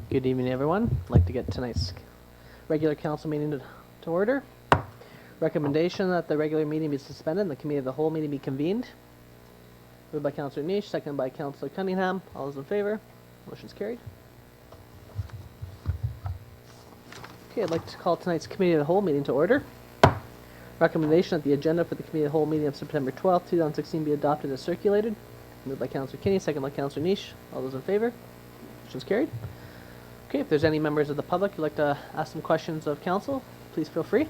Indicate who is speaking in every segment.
Speaker 1: Good evening, everyone. I'd like to get tonight's regular council meeting to order. Recommendation that the regular meeting be suspended and the committee of the whole meeting be convened. Moved by Councillor Niche, seconded by Councillor Cunningham. All those in favor? Motion's carried. Okay, I'd like to call tonight's committee of the whole meeting to order. Recommendation that the agenda for the committee of the whole meeting of September 12th, 2016 be adopted as circulated. Moved by Councillor Kinney, seconded by Councillor Niche. All those in favor? Motion's carried. Okay, if there's any members of the public who'd like to ask some questions of council, please feel free.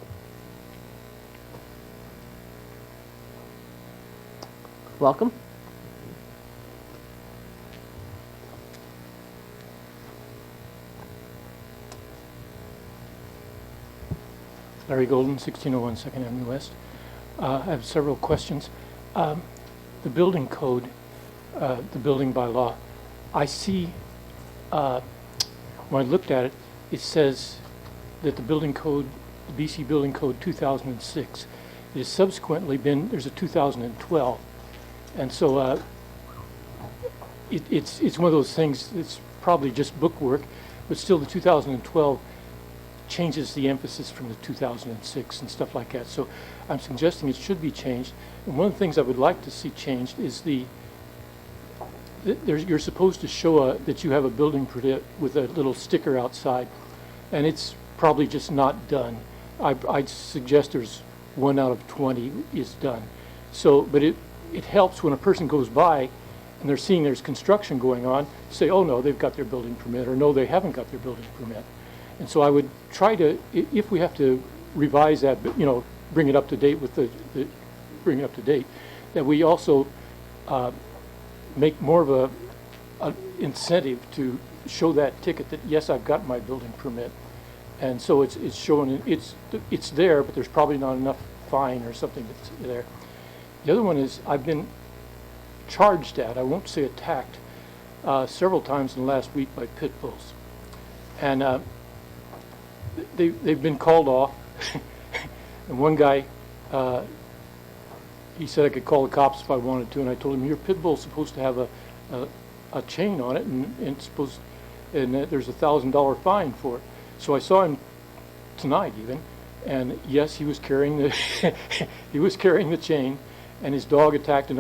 Speaker 1: Welcome.
Speaker 2: Larry Golden, 1601 2nd Avenue West. I have several questions. The building code, the building bylaw, I see, when I looked at it, it says that the building code, the BC Building Code 2006, it has subsequently been, there's a 2012. And so it's one of those things that's probably just bookwork, but still the 2012 changes the emphasis from the 2006 and stuff like that. So I'm suggesting it should be changed. And one of the things I would like to see changed is you're supposed to show that you have a building permit with a little sticker outside, and it's probably just not done. I'd suggest there's 1 out of 20 is done. So, but it helps when a person goes by and they're seeing there's construction going on, say, oh no, they've got their building permit, or no, they haven't got their building permit. And so I would try to, if we have to revise that, you know, bring it up to date with bring it up to date, that we also make more of an incentive to show that ticket that yes, I've got my building permit. And so it's showing, it's there, but there's probably not enough fine or something that's there. The other one is I've been charged at, I won't say attacked, several times in the last week by pit bulls. And they've been called off. And one guy, he said I could call the cops if I wanted to, and I told him your pit bull's supposed to have a chain on it, and there's a $1,000 fine for it. So I saw him tonight even, and yes, he was carrying the chain, and his dog attacked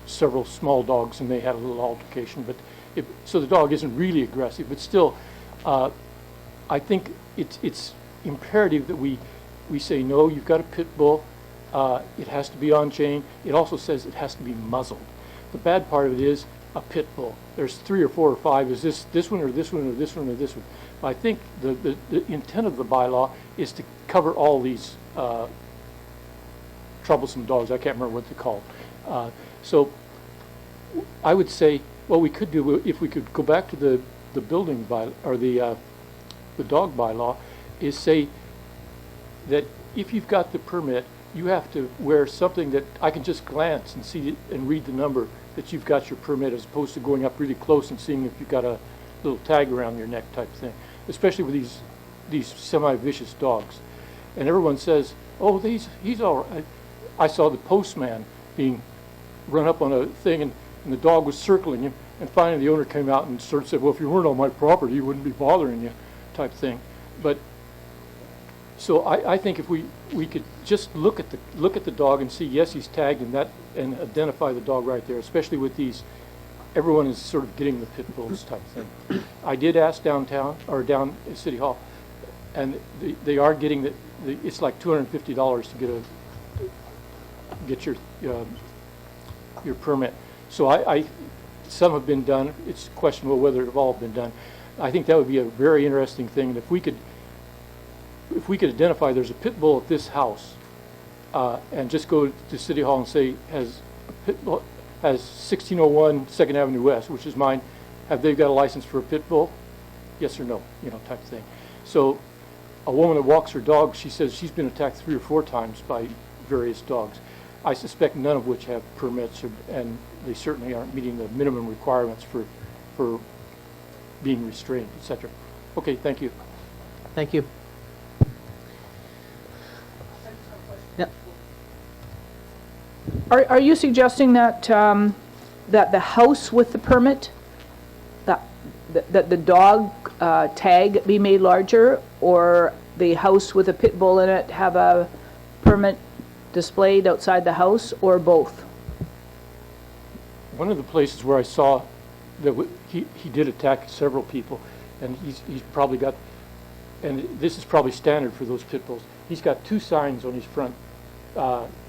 Speaker 2: several small dogs, and they had a little altercation. But so the dog isn't really aggressive, but still, I think it's imperative that we say no. You've got a pit bull. It has to be on chain. It also says it has to be muzzled. The bad part of it is a pit bull. There's 3 or 4 or 5. Is this one or this one or this one or this one? I think the intent of the bylaw is to cover all these troublesome dogs. I can't remember what they're called. So I would say what we could do, if we could go back to the building bylaw, or the dog bylaw, is say that if you've got the permit, you have to wear something that I can just glance and see it and read the number that you've got your permit, as opposed to going up really close and seeing if you've got a little tag around your neck type thing, especially with these semi-vicious dogs. And everyone says, oh, he's all right. I saw the postman being run up on a thing, and the dog was circling him, and finally the owner came out and sort of said, well, if you weren't on my property, he wouldn't be bothering you, type thing. But so I think if we could just look at the dog and see, yes, he's tagged, and identify the dog right there, especially with these, everyone is sort of getting the pit bulls type thing. I did ask downtown, or down at City Hall, and they are getting it's like $250 to get your permit. So some have been done. It's questionable whether they've all been done. I think that would be a very interesting thing. And if we could identify there's a pit bull at this house, and just go to City Hall and say, has 1601 2nd Avenue West, which is mine, have they got a license for a pit bull? Yes or no, type of thing. So a woman that walks her dog, she says she's been attacked 3 or 4 times by various dogs. I suspect none of which have permits, and they certainly aren't meeting the minimum requirements for being restrained, etc. Okay, thank you.
Speaker 1: Thank you. Yep.
Speaker 3: Are you suggesting that that the house with the permit, that the dog tag be made larger, or the house with a pit bull in it have a permit displayed outside the house, or both?
Speaker 2: One of the places where I saw that he did attack several people, and he's probably got, and this is probably standard for those pit bulls. He's got 2 signs on his front,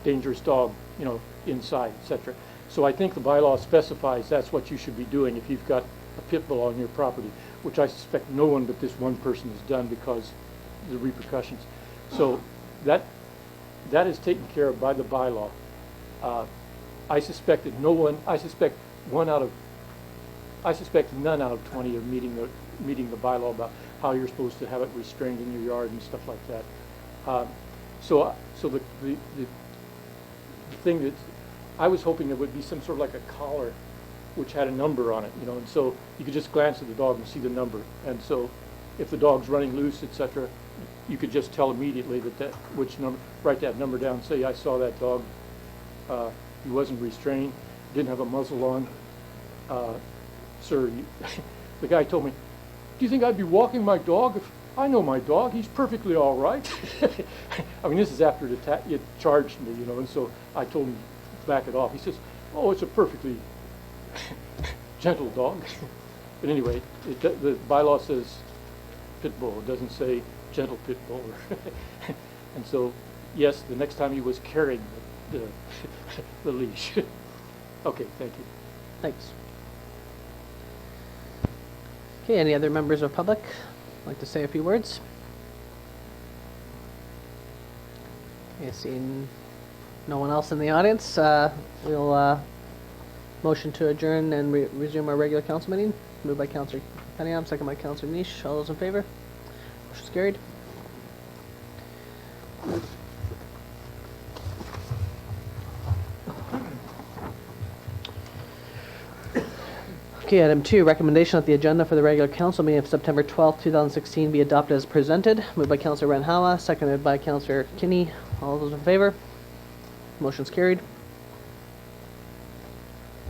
Speaker 2: dangerous dog, you know, inside, etc. So I think the bylaw specifies that's what you should be doing if you've got a pit bull on your property, which I suspect no one but this one person has done because of the repercussions. So that is taken care of by the bylaw. I suspect that I suspect none out of 20 are meeting the bylaw about how you're supposed to have it restrained in your yard and stuff like that. So the thing that I was hoping there would be some sort of like a collar which had a number on it, you know, and so you could just glance at the dog and see the number. And so if the dog's running loose, etc., you could just tell immediately which number, write that number down, say, I saw that dog, he wasn't restrained, didn't have a muzzle on. Sir, the guy told me, do you think I'd be walking my dog? I know my dog, he's perfectly all right. I mean, this is after it charged me, you know, and so I told him to back it off. He says, oh, it's a perfectly gentle dog. But anyway, the bylaw says pit bull. It doesn't say gentle pit bull. And so, yes, the next time he was carrying the leash. Okay, thank you.
Speaker 1: Thanks. Okay, any other members of public like to say a few words? Okay, seeing no one else in the audience, we'll motion to adjourn and resume our regular council meeting. Moved by Councillor Cunningham, second by Councillor Niche. All those in favor? Motion's carried. Okay, item 2, recommendation that the agenda for the regular council meeting of September 12th, 2016 be adopted as presented. Moved by Councillor Renhawa, seconded by Councillor Kinney. All those in favor? Motion's carried.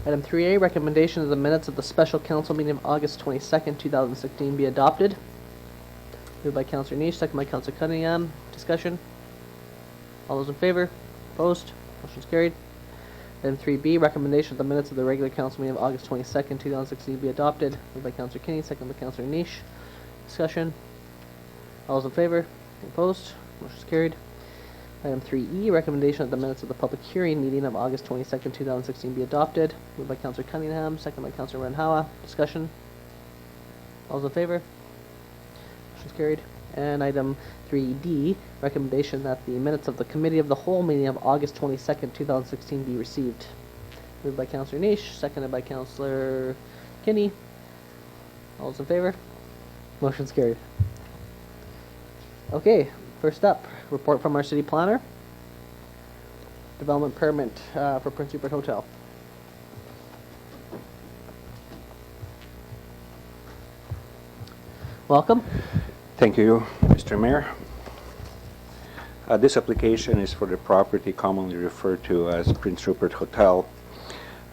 Speaker 1: Item 3A, recommendation of the minutes of the special council meeting of August 22nd, 2016 be adopted. Moved by Councillor Niche, second by Councillor Cunningham. Discussion? All those in favor? Opposed? Motion's carried. Item 3B, recommendation of the minutes of the regular council meeting of August 22nd, 2016 be adopted. Moved by Councillor Kinney, second by Councillor Niche. Discussion? All those in favor? Opposed? Motion's carried. Item 3E, recommendation of the minutes of the public hearing meeting of August 22nd, 2016 be adopted. Moved by Councillor Cunningham, second by Councillor Renhawa. Discussion? All those in favor? Motion's carried. And item 3D, recommendation that the minutes of the committee of the whole meeting of August 22nd, 2016 be received. Moved by Councillor Niche, seconded by Councillor Kinney. All those in favor? Motion's carried. Okay, first up, report from our city planner. Development permit for Prince Rupert Hotel. Welcome.
Speaker 4: Thank you, Mr. Mayor. This application is for the property commonly referred to as Prince Rupert Hotel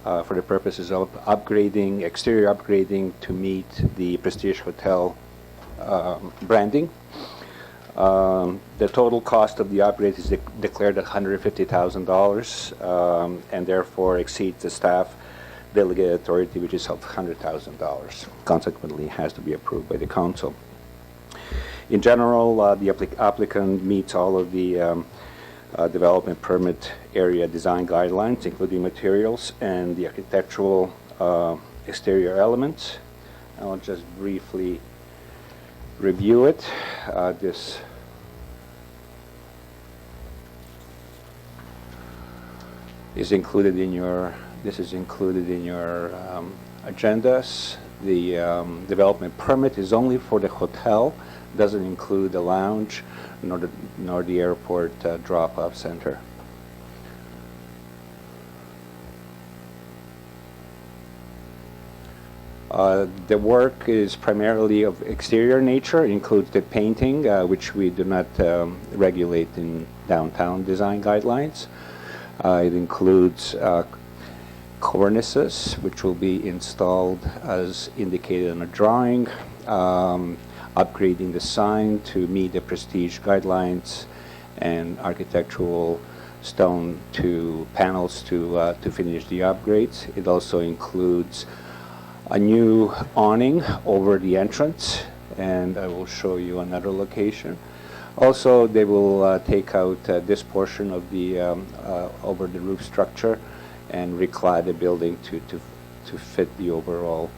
Speaker 4: for the purposes of exterior upgrading to meet the Prestige Hotel branding. The total cost of the upgrade is declared at $150,000 and therefore exceeds the staff delegated authority, which is of $100,000. Consequently, it has to be approved by the council. In general, the applicant meets all of the development permit area design guidelines, including materials and the architectural exterior elements. I'll just briefly review it. This is included in your agendas. The development permit is only for the hotel. Doesn't include the lounge nor the airport drop-off center. The work is primarily of exterior nature. It includes the painting, which we do not regulate in downtown design guidelines. It includes cornices, which will be installed as indicated in a drawing, upgrading the sign to meet the prestige guidelines, and architectural stone to panels to finish the upgrades. It also includes a new awning over the entrance, and I will show you another location. Also, they will take out this portion of the over the roof structure and reclad the building to fit the overall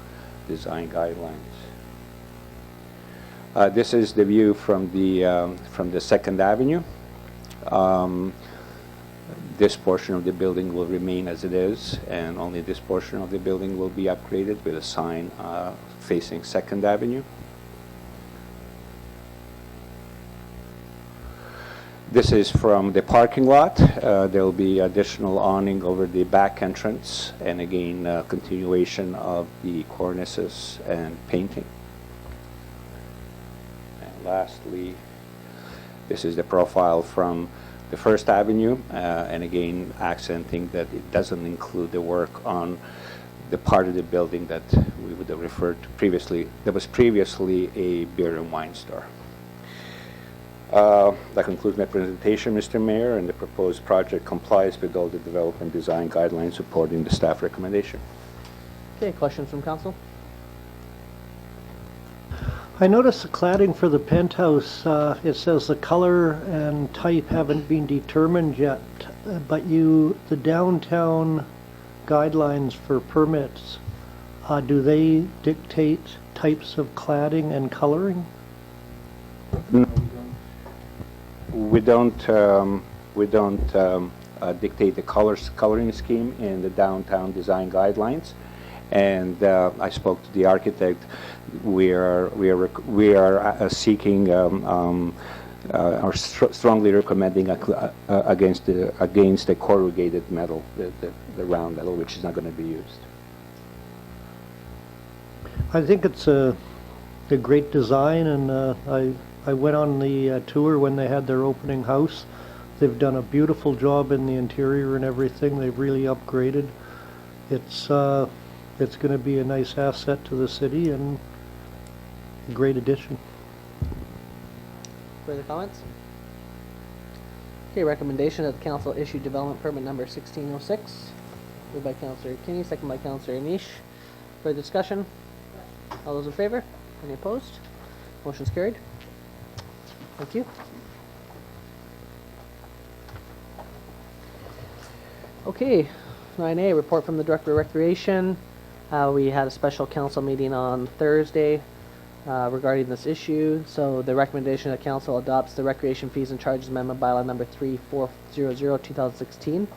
Speaker 4: design guidelines. This is the view from the 2nd Avenue. This portion of the building will remain as it is, and only this portion of the building will be upgraded with a sign facing 2nd Avenue. This is from the parking lot. There will be additional awning over the back entrance, and again, continuation of the cornices and painting. And lastly, this is the profile from the 1st Avenue, and again, accenting that it doesn't include the work on the part of the building that we would have referred to previously. There was previously a beer and wine store. That concludes my presentation, Mr. Mayor, and the proposed project complies with all the development design guidelines supporting the staff recommendation.
Speaker 1: Okay, questions from council?
Speaker 5: I noticed the cladding for the penthouse, it says the color and type haven't been determined yet, but the downtown guidelines for permits, do they dictate types of cladding and coloring?
Speaker 4: No, we don't dictate the coloring scheme in the downtown design guidelines. And I spoke to the architect. We are seeking or strongly recommending against the corrugated metal, the round metal, which is not going to be used.
Speaker 5: I think it's a great design, and I went on the tour when they had their opening house. They've done a beautiful job in the interior and everything. They've really upgraded. It's going to be a nice asset to the city and a great addition.
Speaker 1: Further comments? Okay, recommendation that the council issue development permit number 1606. Moved by Councillor Kinney, second by Councillor Anish. Further discussion? All those in favor? Any opposed? Motion's carried. Thank you. Okay, 9A, report from the Director of Recreation. We had a special council meeting on Thursday regarding this issue. So the recommendation that council adopts the Recreation Fees and Charges Amendment Bylaw number 3400 2016.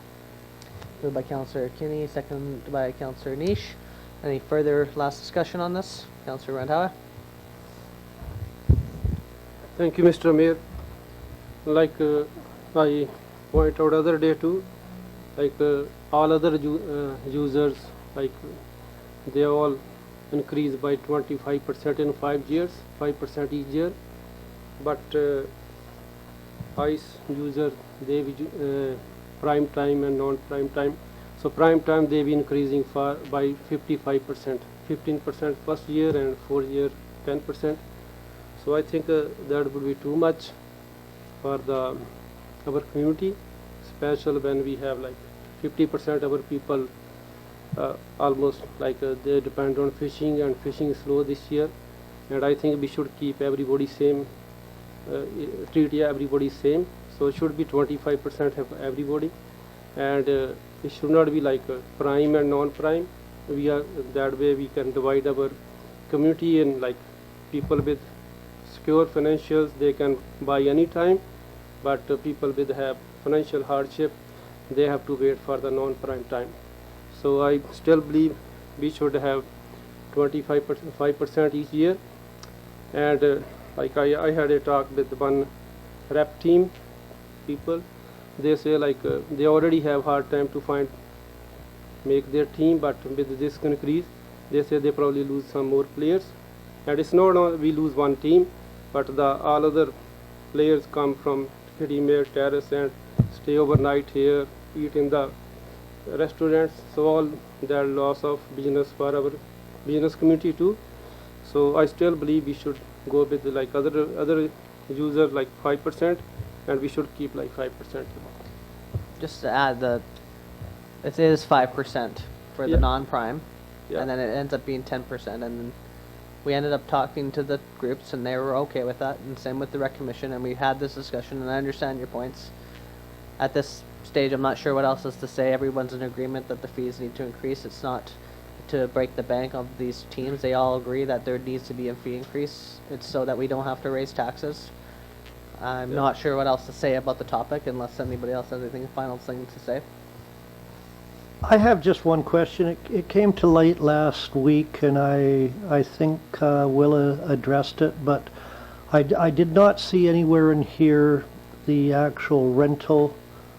Speaker 1: Moved by Councillor Kinney, second by Councillor Niche. Any further last discussion on this? Councillor Randhawa?
Speaker 6: Thank you, Mr. Mayor. Like I pointed out other day too, like all other users, like they all increased by 25% in 5 years, 5% each year. But ICE user, they prime time and non-prime time. So prime time they be increasing by 55%, 15% first year and 4 year 10%. So I think that would be too much for our community, especially when we have like 50% of our people almost like they depend on fishing, and fishing is slow this year. And I think we should keep everybody same, treat everybody same. So it should be 25% of everybody, and it should not be like prime and non-prime. That way we can divide our community in like people with secure financials, they can buy any time, but people with have financial hardship, they have to wait for the non-prime time. So I still believe we should have 5% each year. And like I had a talk with one rep team people. They say like they already have hard time to make their team, but with this increase, they say they probably lose some more players. And it's not we lose one team, but all other players come from Kitty Mayor Terrace and stay overnight here, eat in the restaurants. So all that loss of business for our business community too. So I still believe we should go with like other user like 5%, and we should keep like 5%.
Speaker 1: Just to add, it is 5% for the
Speaker 6: Yeah.
Speaker 1: non-prime,
Speaker 6: Yeah.
Speaker 1: and then it ends up being 10%, and then we ended up talking to the groups, and they were okay with that, and same with the rec commission, and we had this discussion, and I understand your points. At this stage, I'm not sure what else is to say. Everyone's in agreement that the fees need to increase. It's not to break the bank of these teams. They all agree that there needs to be a fee increase. It's so that we don't have to raise taxes. I'm not sure what else to say about the topic unless anybody else has anything final thing to say.
Speaker 5: I have just one question. It came to light last week, and I think Willa addressed it, but I did not see anywhere in here the actual rental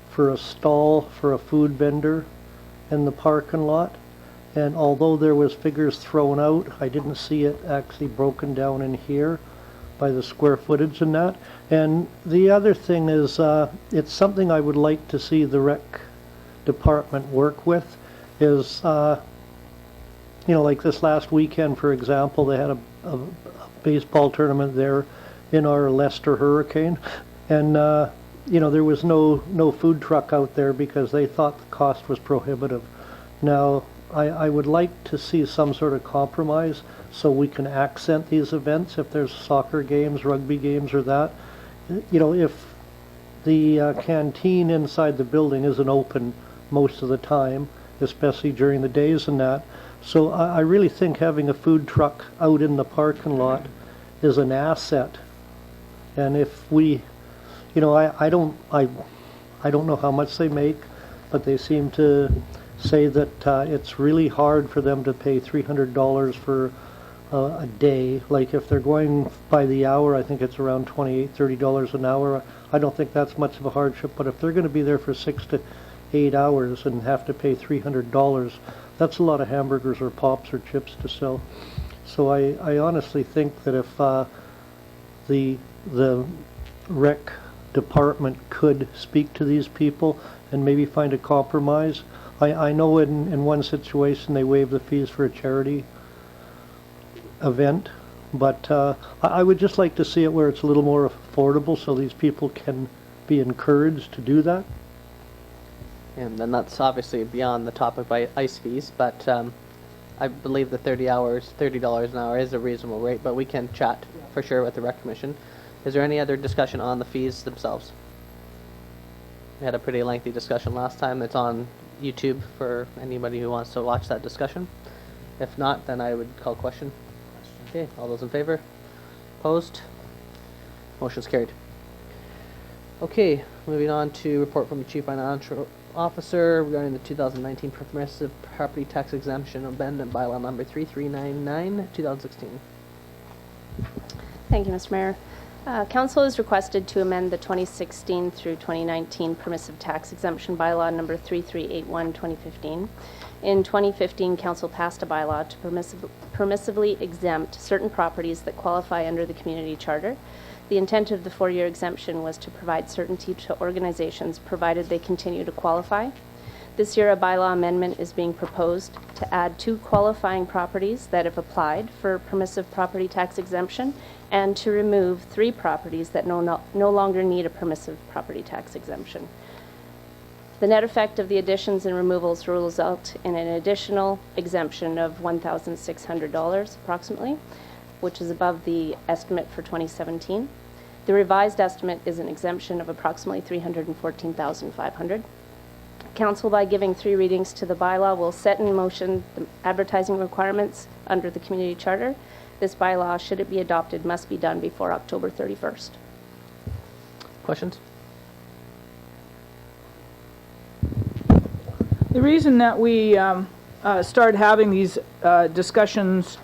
Speaker 5: for a stall for a food vendor in the parking lot. And although there was figures thrown out, I didn't see it actually broken down in here by the square footage and that. And the other thing is, it's something I would like to see the rec department work with is, you know, like this last weekend, for example, they had a baseball tournament there in our Leicester Hurricane, and you know, there was no food truck out there because they thought the cost was prohibitive. Now, I would like to see some sort of compromise so we can accent these events if there's soccer games, rugby games, or that. You know, if the canteen inside the building isn't open most of the time, especially during the days and that. So I really think having a food truck out in the parking lot is an asset. And if we, you know, I don't know how much they make, but they seem to say that it's really hard for them to pay $300 for a day. Like if they're going by the hour, I think it's around $28, $30 an hour. I don't think that's much of a hardship, but if they're going to be there for 6 to 8 hours and have to pay $300, that's a lot of hamburgers or pops or chips to sell. So I honestly think that if the rec department could speak to these people and maybe find a compromise. I know in one situation they waived the fees for a charity event, but I would just like to see it where it's a little more affordable so these people can be encouraged to do that.
Speaker 1: And then that's obviously beyond the topic by ice fees, but I believe the $30 an hour is a reasonable rate, but we can chat for sure with the rec commission. Is there any other discussion on the fees themselves? We had a pretty lengthy discussion last time. It's on YouTube for anybody who wants to watch that discussion. If not, then I would call question. Okay, all those in favor? Opposed? Motion's carried. Okay, moving on to report from the Chief Financial Officer regarding the 2019 Progressive Property Tax Exemption Amendment Bylaw number 3399, 2016.
Speaker 7: Thank you, Mr. Mayor. Council is requested to amend the 2016 through 2019 Permissive Tax Exemption Bylaw number 3381, 2015. In 2015, Council passed a bylaw to permissively exempt certain properties that qualify under the Community Charter. The intent of the 4-year exemption was to provide certainty to organizations provided they continue to qualify. This year, a bylaw amendment is being proposed to add 2 qualifying properties that have applied for permissive property tax exemption and to remove 3 properties that no longer need a permissive property tax exemption. The net effect of the additions and removals will result in an additional exemption of $1,600 approximately, which is above the estimate for 2017. The revised estimate is an exemption of approximately $314,500. Council, by giving 3 readings to the bylaw, will set in motion the advertising requirements under the Community Charter. This bylaw, should it be adopted, must be done before October 31st.
Speaker 1: Questions?
Speaker 3: The reason that we started having these discussions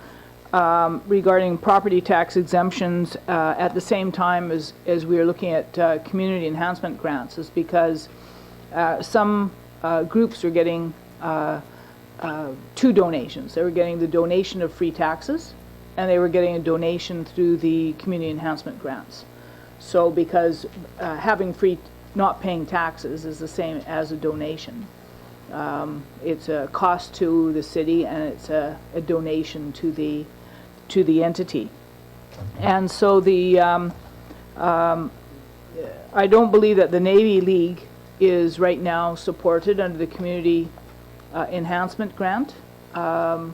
Speaker 3: regarding property tax exemptions at the same time as we are looking at community enhancement grants is because some groups are getting 2 donations. They were getting the donation of free taxes, and they were getting a donation through the community enhancement grants. So because having not paying taxes is the same as a donation. It's a cost to the city, and it's a donation to the to the entity. And so I don't believe that the Navy League is right now supported under the Community Enhancement Grant. I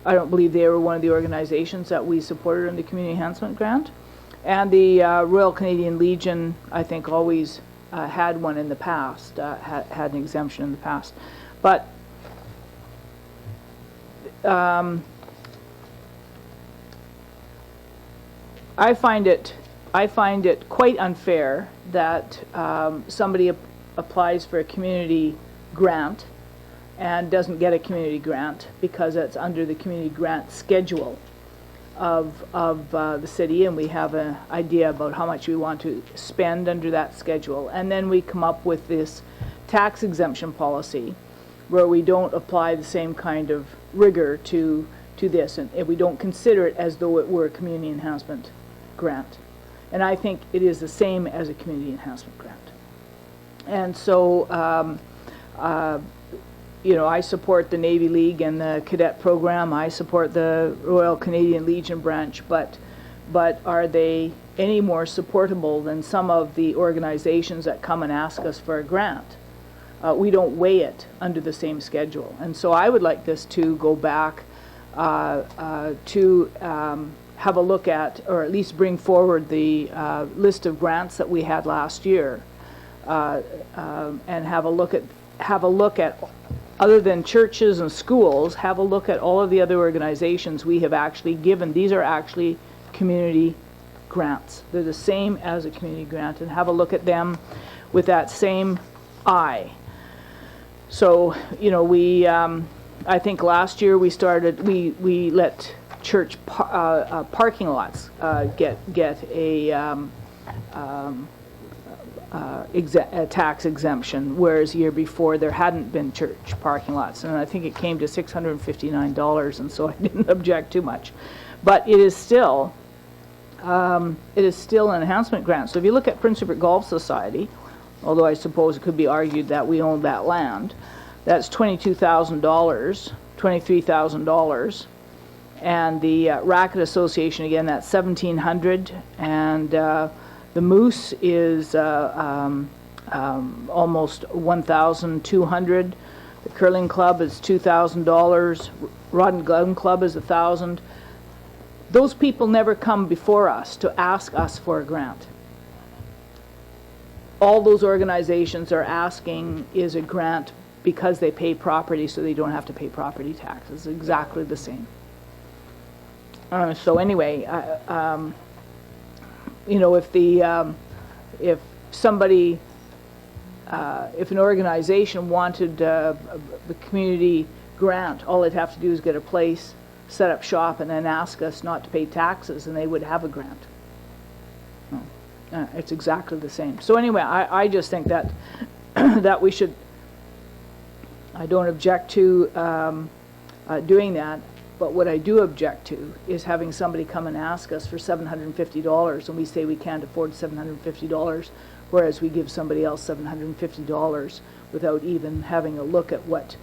Speaker 3: don't believe they were one of the organizations that we supported in the Community Enhancement Grant. And the Royal Canadian Legion, I think, always had one in the past, had an exemption in the past. But I find it quite unfair that somebody applies for a community grant and doesn't get a community grant because it's under the community grant schedule of the city, and we have an idea about how much we want to spend under that schedule. And then we come up with this tax exemption policy where we don't apply the same kind of rigor to this, and we don't consider it as though it were a community enhancement grant. And I think it is the same as a community enhancement grant. And so you know, I support the Navy League and the cadet program. I support the Royal Canadian Legion branch, but are they any more supportable than some of the organizations that come and ask us for a grant? We don't weigh it under the same schedule. And so I would like this to go back to have a look at, or at least bring forward the list of grants that we had last year, and have a look at other than churches and schools, have a look at all of the other organizations we have actually given. These are actually community grants. They're the same as a community grant, and have a look at them with that same eye. So, you know, I think last year we let church parking lots get a tax exemption, whereas the year before there hadn't been church parking lots, and I think it came to $659, and so I didn't object too much. But it is still an enhancement grant. So if you look at Prince Rupert Golf Society, although I suppose it could be argued that we own that land, that's $22,000, $23,000. And the Racket Association, again, that's $1,700, and the Moose is almost $1,200. The Curling Club is $2,000. Rod and Gun Club is $1,000. Those people never come before us to ask us for a grant. All those organizations are asking is a grant because they pay property, so they don't have to pay property taxes. Exactly the same. So anyway, you know, if somebody, if an organization wanted the community grant, all they'd have to do is get a place, set up shop, and then ask us not to pay taxes, and they would have a grant. It's exactly the same. So anyway, I just think that that we should. I don't object to doing that. But what I do object to is having somebody come and ask us for $750, and we say we can't afford $750, whereas we give somebody else $750 without even having a look at what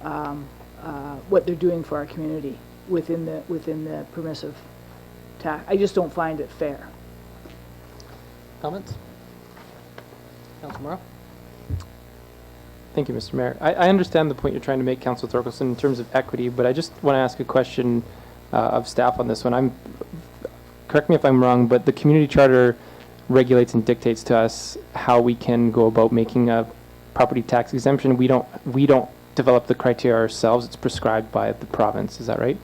Speaker 3: they're doing for our community within the permissive tax. I just don't find it fair.
Speaker 1: Comments? Councilor Morrow?
Speaker 8: Thank you, Mr. Mayor. I understand the point you're trying to make, Councilor Thorkelson, in terms of equity, but I just want to ask a question of staff on this one. Correct me if I'm wrong, but the community charter regulates and dictates to us how we can go about making a property tax exemption. We don't develop the criteria ourselves. It's prescribed by the province. Is that right?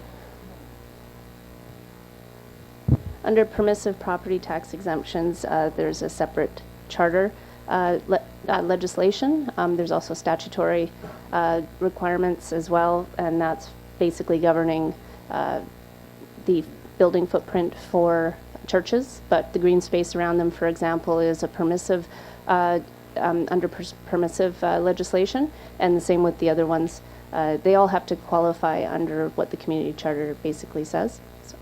Speaker 7: Under permissive property tax exemptions, there's a separate charter legislation. There's also statutory requirements as well, and that's basically governing the building footprint for churches. But the green space around them, for example, is a permissive under permissive legislation, and the same with the other ones. They all have to qualify under what the community charter basically says. So.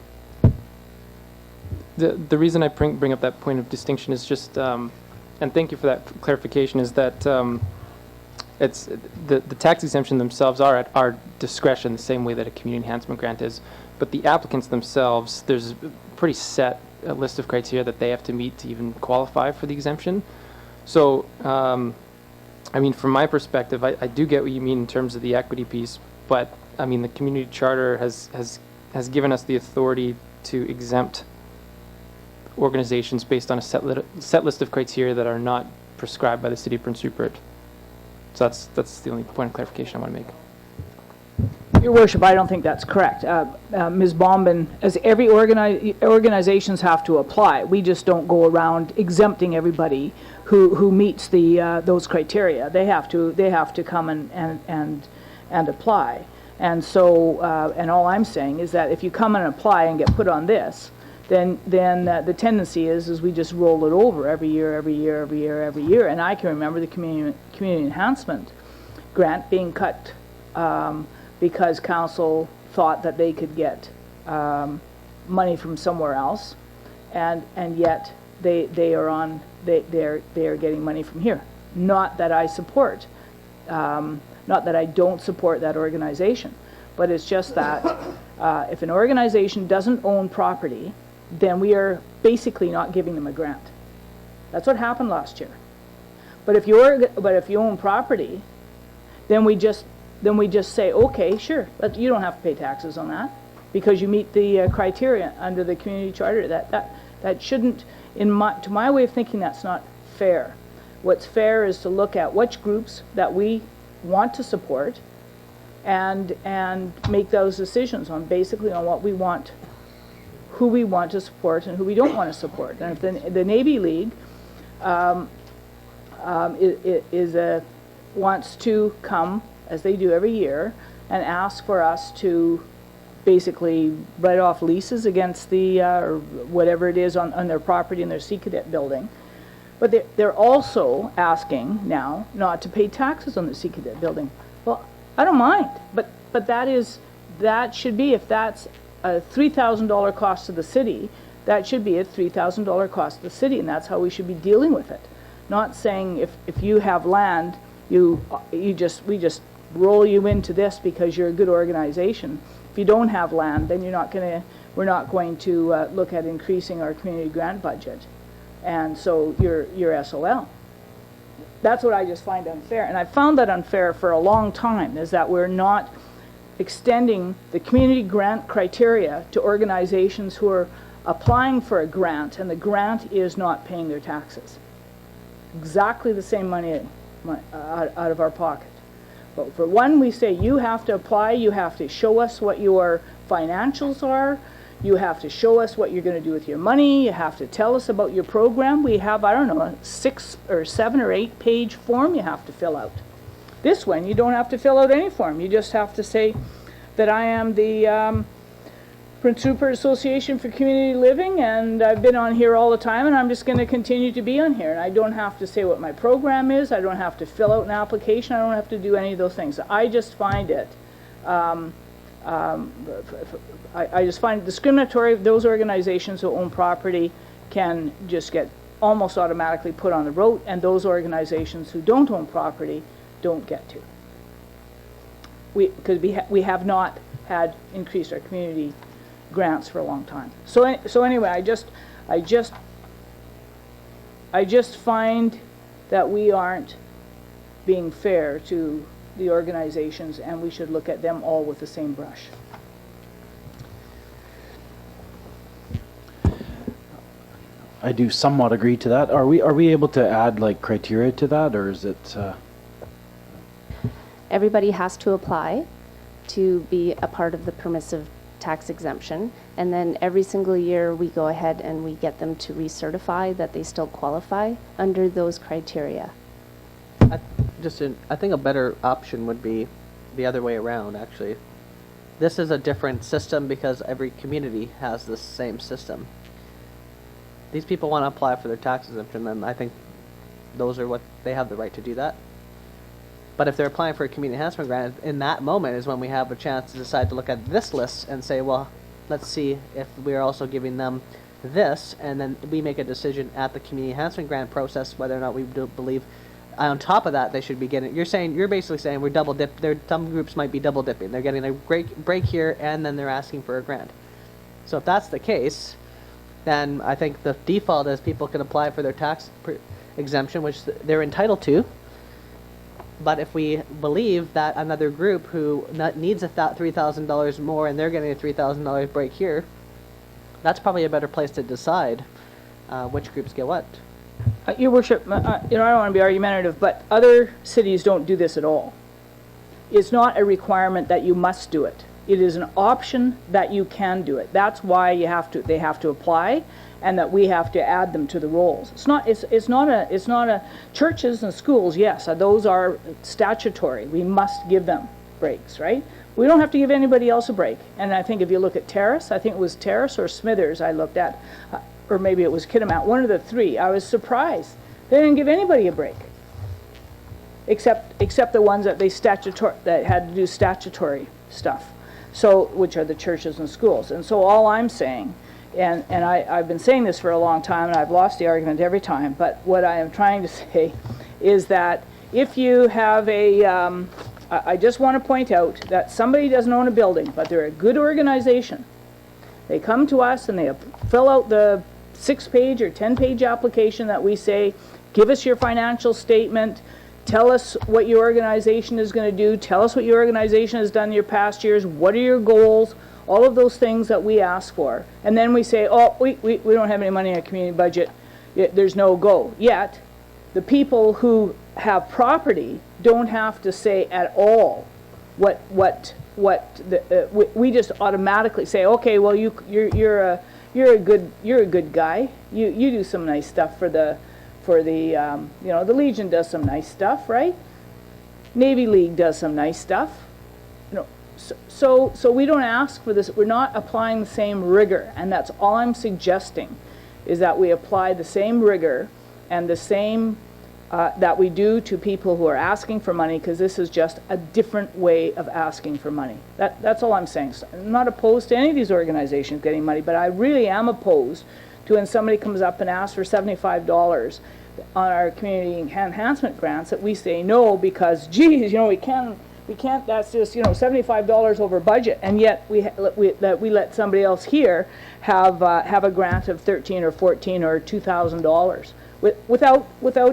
Speaker 8: The reason I bring up that point of distinction is just. And thank you for that clarification, is that it's the tax exemption themselves are discretion the same way that a community enhancement grant is. But the applicants themselves, there's a pretty set list of criteria that they have to meet to even qualify for the exemption. So, I mean, from my perspective, I do get what you mean in terms of the equity piece, but I mean, the community charter has given us the authority to exempt organizations based on a set list of criteria that are not prescribed by the City of Prince Rupert. So that's the only point of clarification I want to make.
Speaker 3: Your Worship, I don't think that's correct. Ms. Bombin, as every organizations have to apply. We just don't go around exempting everybody who meets those criteria. They have to come and apply. And so, and all I'm saying is that if you come and apply and get put on this, then the tendency is we just roll it over every year. And I can remember the community enhancement grant being cut because council thought that they could get money from somewhere else, and yet they are getting money from here. Not that I support, not that I don't support that organization, but it's just that if an organization doesn't own property, then we are basically not giving them a grant. That's what happened last year. But if you own property, then we just say, okay, sure, you don't have to pay taxes on that because you meet the criteria under the community charter. That shouldn't, to my way of thinking, that's not fair. What's fair is to look at which groups that we want to support and make those decisions on basically on what we want, who we want to support and who we don't want to support. And if the Navy League wants to come, as they do every year, and ask for us to basically write off leases against the, or whatever it is on their property in their Sea Cadet building. But they're also asking now not to pay taxes on the Sea Cadet building. Well, I don't mind, but that should be, if that's a $3,000 cost to the city, that should be a $3,000 cost to the city, and that's how we should be dealing with it. Not saying if you have land, we just roll you into this because you're a good organization. If you don't have land, then we're not going to look at increasing our community grant budget, and so you're SOL. That's what I just find unfair, and I found that unfair for a long time, is that we're not extending the community grant criteria to organizations who are applying for a grant and the grant is not paying their taxes. Exactly the same money out of our pocket. But for one, we say you have to apply, you have to show us what your financials are, you have to show us what you're going to do with your money, you have to tell us about your program. We have, I don't know, a 6 or 7 or 8 page form you have to fill out. This one, you don't have to fill out any form. You just have to say that I am the Prince Rupert Association for Community Living, and I've been on here all the time, and I'm just going to continue to be on here. And I don't have to say what my program is. I don't have to fill out an application. I don't have to do any of those things. I just find it, I just find it discriminatory. Those organizations who own property can just get almost automatically put on the road, and those organizations who don't own property don't get to. Because we have not had increased our community grants for a long time. So anyway, I just find that we aren't being fair to the organizations, and we should look at them all with the same brush.
Speaker 9: I do somewhat agree to that. Are we able to add like criteria to that, or is it?
Speaker 7: Everybody has to apply to be a part of the permissive tax exemption, and then every single year we go ahead and we get them to recertify that they still qualify under those criteria.
Speaker 1: I think a better option would be the other way around, actually. This is a different system because every community has the same system. These people want to apply for their tax exemption, and I think those are what they have the right to do that. But if they're applying for a community enhancement grant, in that moment is when we have a chance to decide to look at this list and say, well, let's see if we're also giving them this, and then we make a decision at the community enhancement grant process whether or not we do believe on top of that, they should be getting, you're basically saying we're double dip, some groups might be double dipping. They're getting a break here, and then they're asking for a grant. So if that's the case, then I think the default is people can apply for their tax exemption, which they're entitled to. But if we believe that another group who needs $3,000 more and they're getting a $3,000 break here, that's probably a better place to decide which groups get what.
Speaker 3: Your Worship, I don't want to be argumentative, but other cities don't do this at all. It's not a requirement that you must do it. It is an option that you can do it. That's why they have to apply, and that we have to add them to the rolls. It's not a churches and schools, yes, those are statutory. We must give them breaks, right? We don't have to give anybody else a break. And I think if you look at Terrace, I think it was Terrace or Smithers I looked at, or maybe it was Kitimat, one of the three. I was surprised. They didn't give anybody a break, except the ones that that had to do statutory stuff. So, which are the churches and schools. And so all I'm saying, and I've been saying this for a long time, and I've lost the argument every time, but what I am trying to say is that if you have I just want to point out that somebody doesn't own a building, but they're a good organization. They come to us and they fill out the 6-page or 10-page application that we say, give us your financial statement, tell us what your organization is going to do, tell us what your organization has done in your past years, what are your goals, all of those things that we ask for. And then we say, oh, we don't have any money in our community budget, there's no go. Yet, the people who have property don't have to say at all we just automatically say, okay, well you're a good guy. You do some nice stuff for the the Legion does some nice stuff, right? Navy League does some nice stuff. So we don't ask for this. We're not applying the same rigor, and that's all I'm suggesting, is that we apply the same rigor and the same that we do to people who are asking for money, because this is just a different way of asking for money. That's all I'm saying. So I'm not opposed to any of these organizations getting money, but I really am opposed to when somebody comes up and asks for $75 on our community enhancement grants, that we say no because, geez, we can't, that's just, $75 over budget, and yet we let somebody else here have a grant of $13 or $14 or $2,000 without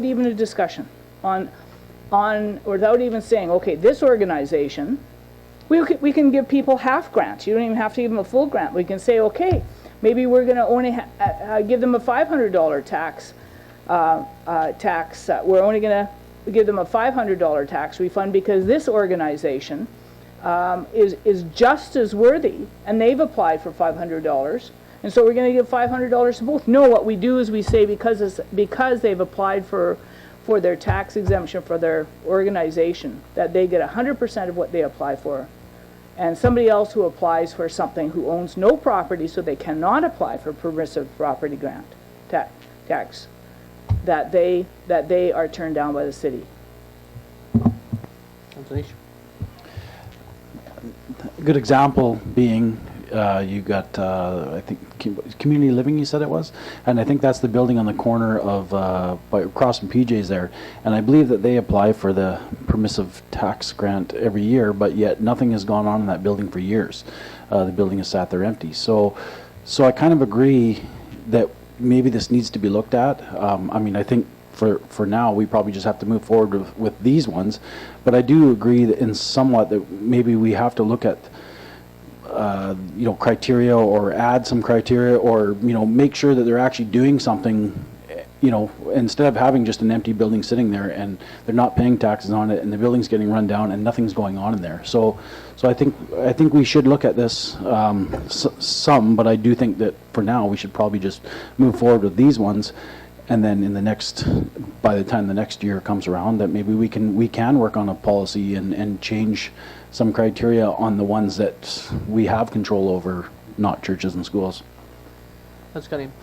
Speaker 3: even a discussion without even saying, okay, this organization, we can give people half grants. You don't even have to give them a full grant. We can say, okay, maybe we're going to only give them a $500 tax. We're only going to give them a $500 tax refund because this organization is just as worthy, and they've applied for $500, and so we're going to give $500 to both. No, what we do is we say because they've applied for their tax exemption for their organization, that they get 100% of what they apply for, and somebody else who applies for something who owns no property, so they cannot apply for permissive property grant tax, that they are turned down by the city.
Speaker 9: A good example being you got I think community living, you said it was, and I think that's the building on the corner of across from PJ's there, and I believe that they apply for the permissive tax grant every year, but yet nothing has gone on in that building for years. The building has sat there empty. So I kind of agree that maybe this needs to be looked at. I mean, I think for now we probably just have to move forward with these ones, but I do agree that in somewhat that maybe we have to look at criteria, or add some criteria, or make sure that they're actually doing something, instead of having just an empty building sitting there and they're not paying taxes on it and the building's getting run down and nothing's going on in there. So I think we should look at this some, but I do think that for now we should probably just move forward with these ones, and then by the time the next year comes around, that maybe we can work on a policy and change some criteria on the ones that we have control over, not churches and schools.
Speaker 1: That's Cunningham.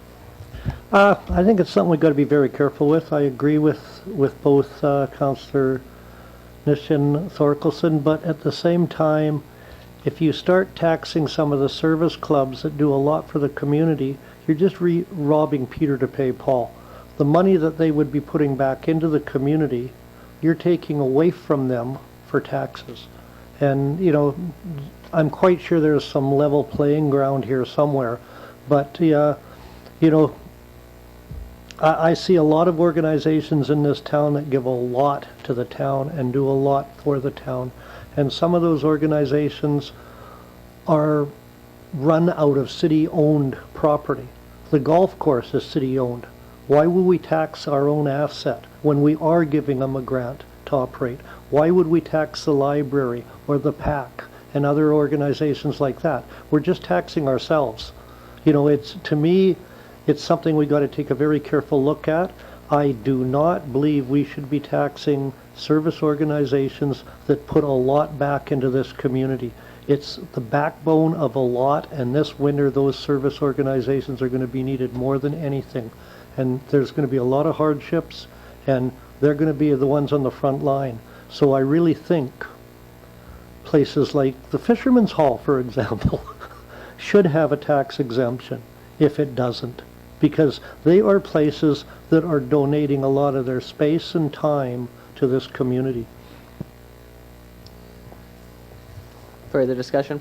Speaker 5: I think it's something we've got to be very careful with. I agree with both Councillor Nish and Thorkelson, but at the same time, if you start taxing some of the service clubs that do a lot for the community, you're just robbing Peter to pay Paul. The money that they would be putting back into the community you're taking away from them for taxes. And, you know, I'm quite sure there's some level playing ground here somewhere, but, you know, I see a lot of organizations in this town that give a lot to the town and do a lot for the town. And some of those organizations are run out of city-owned property. The golf course is city-owned. Why would we tax our own asset when we are giving them a grant to operate? Why would we tax the library or the PAC and other organizations like that? We're just taxing ourselves. You know, it's, to me, it's something we got to take a very careful look at. I do not believe we should be taxing service organizations that put a lot back into this community. It's the backbone of a lot, and this winter those service organizations are going to be needed more than anything. And there's going to be a lot of hardships, and they're going to be the ones on the front line. So I really think places like the Fisherman's Hall, for example, should have a tax exemption if it doesn't, because they are places that are donating a lot of their space and time to this community.
Speaker 1: Further discussion?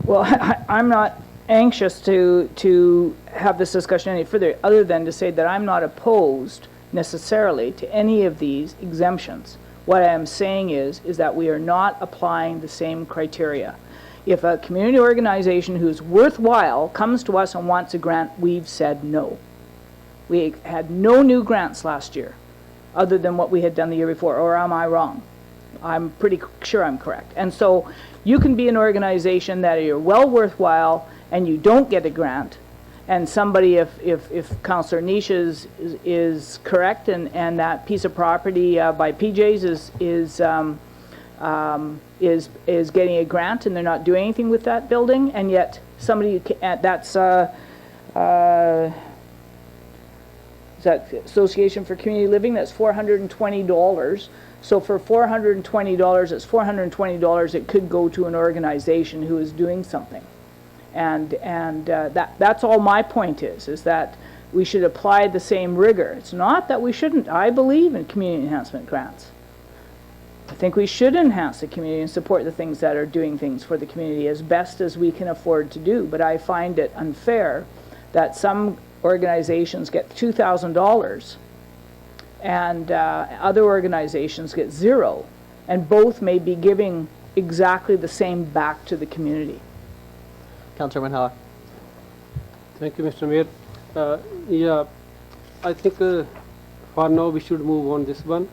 Speaker 3: Well, I'm not anxious to have this discussion any further, other than to say that I'm not opposed necessarily to any of these exemptions. What I am saying is that we are not applying the same criteria. If a community organization who's worthwhile comes to us and wants a grant, we've said no. We had no new grants last year, other than what we had done the year before, or am I wrong? I'm pretty sure I'm correct. And so you can be an organization that you're well worthwhile and you don't get a grant, and somebody, if Councillor Niche is correct, and that piece of property by PJ's is getting a grant and they're not doing anything with that building, and yet somebody that's is that Association for Community Living, that's $420. So for $420, it's $420 it could go to an organization who is doing something. And that's all my point is that we should apply the same rigor. It's not that we shouldn't. I believe in community enhancement grants. I think we should enhance the community and support the things that are doing things for the community as best as we can afford to do. But I find it unfair that some organizations get $2,000 and other organizations get zero, and both may be giving exactly the same back to the community.
Speaker 1: Councillor Manhawa.
Speaker 6: Thank you, Mr. Mayor. Yeah, I think for now we should move on this one.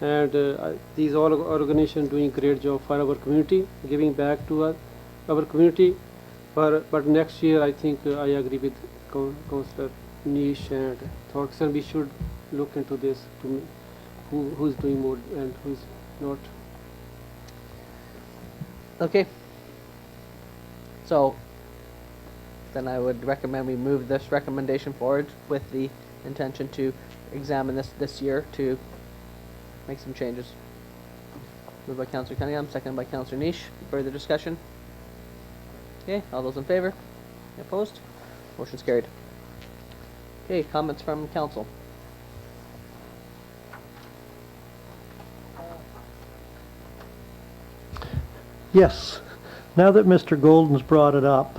Speaker 6: And these all organizations doing a great job for our community, giving back to our community. But next year, I think I agree with Councillor Niche and Thorkson. We should look into this to who's doing more and who's not.
Speaker 1: Okay. So then I would recommend we move this recommendation forward with the intention to examine this year to make some changes. Moved by Councillor Cunningham, seconded by Councillor Niche. Further discussion? Okay, all those in favor? Opposed? Motion's carried. Okay, comments from council.
Speaker 5: Yes. Now that Mr. Golden's brought it up,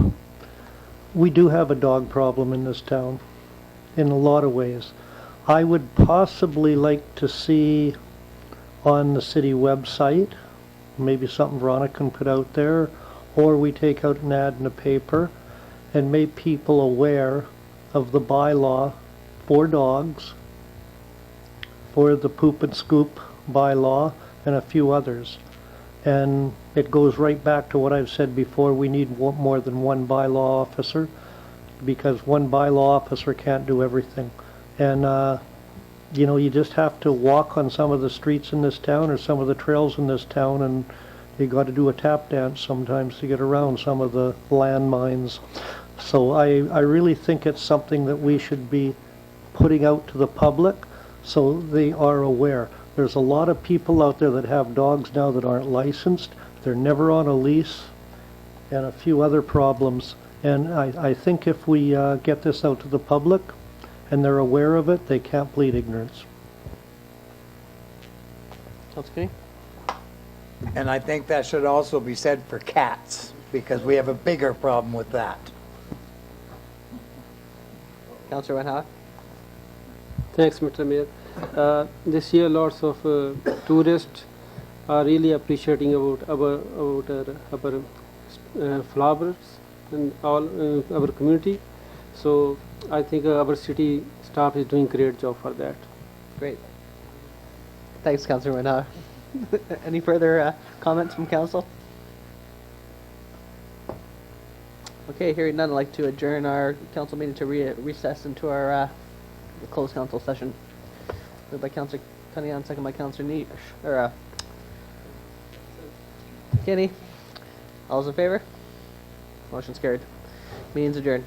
Speaker 5: we do have a dog problem in this town in a lot of ways. I would possibly like to see on the city website, maybe something Veronica can put out there, or we take out an ad in the paper and make people aware of the bylaw for dogs, for the poop and scoop bylaw, and a few others. And it goes right back to what I've said before, we need more than one bylaw officer, because one bylaw officer can't do everything. And you know, you just have to walk on some of the streets in this town or some of the trails in this town, and you got to do a tap dance sometimes to get around some of the landmines. So I really think it's something that we should be putting out to the public so they are aware. There's a lot of people out there that have dogs now that aren't licensed. They're never on a lease, and a few other problems. And I think if we get this out to the public and they're aware of it, they can't plead ignorance.
Speaker 1: Councilor Kenny?
Speaker 10: And I think that should also be said for cats, because we have a bigger problem with that.
Speaker 1: Councilor Van
Speaker 6: Thanks, Mr. Mayor. This year, lots of tourists are really appreciating about our flowers and all our community. So I think our city staff is doing great job for that.
Speaker 1: Great. Thanks, Councilor Van Any further comments from council? Okay, hearing none, I'd like to adjourn our council meeting to recess into our closed council session. Moved by Councilor Cunningham, second by Councilor Kenny. All those in favor? Motion's carried. Meeting's adjourned.